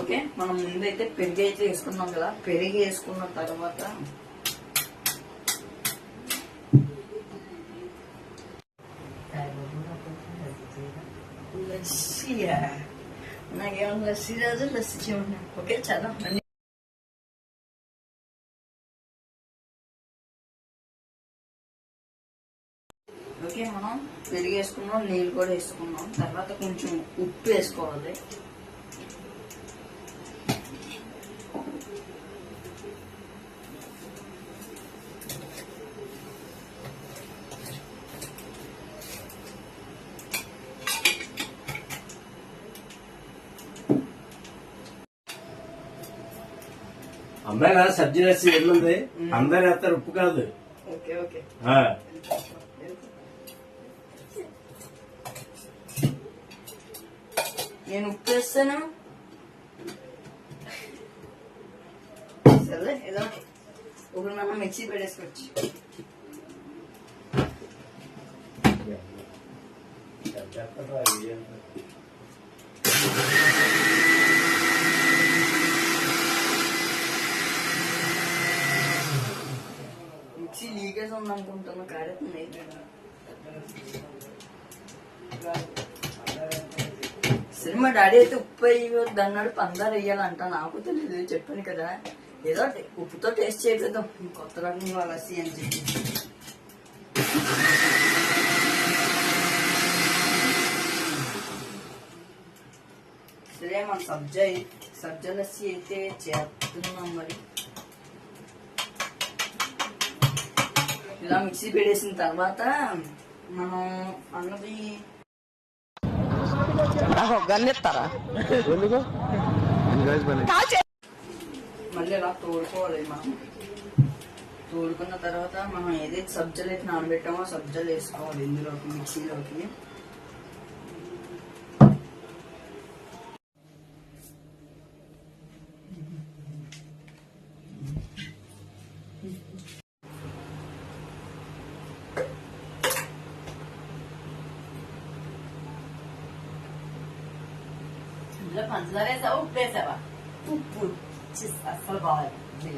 Okay, మనం ముందైతే పెరుగు అయితే వేసుకున్నాం కదా. పెరుగు వేసుకున్న తర్వాత లస్సీయా, నాకేమన్నా లస్సీ రాదు, లస్సీ చేయమన్నా. ఓకే చాలా ఓకే. మనం పెరుగు వేసుకున్నాం, నీళ్ళు కూడా వేసుకున్నాం. తర్వాత కొంచెం ఉప్పు వేసుకోవాలి. అమ్మాయి కదా సబ్జీ రసి ఎల్లుంది, అందరు వేస్తారు, ఉప్పు కాదు. Okay okay. నేను ఉప్పు వేస్తాను. సరే ఏదో ఇప్పుడు మనం మిక్సీ పెట్టేసుకోవచ్చు. మిక్సీ లీకేజ్ ఉందనుకుంటున్నా, కాడుతుంది. సరే, మా డాడీ అయితే ఉప్పు వేయవద్దు అన్నాడు, పందారు వేయాలంట. నాకు తెలియదు, చెప్పాను కదా. ఏదో ఉప్పుతో టేస్ట్ చేయలేదు, కొత్త రకంగా లస్సీ అని చెప్పి. సరే, మన సబ్జా లస్సీ అయితే చేస్తున్నాం. మరి ఇలా మిక్సీ పెట్టేసిన తర్వాత మనం అన్నది గన్నెత్తారా మళ్ళీ ఇలా తోడుకోవాలి. మనం తోడుకున్న తర్వాత మనం ఏదైతే సబ్జాలు అయితే నానబెట్టామో సబ్జాలు వేసుకోవాలి ఇందులోకి, మిక్సీలోకి. ఇందులో పంచదార వేసావా, ఉప్పు వేసావా? ఉప్పు అస్సలు బాగాలి.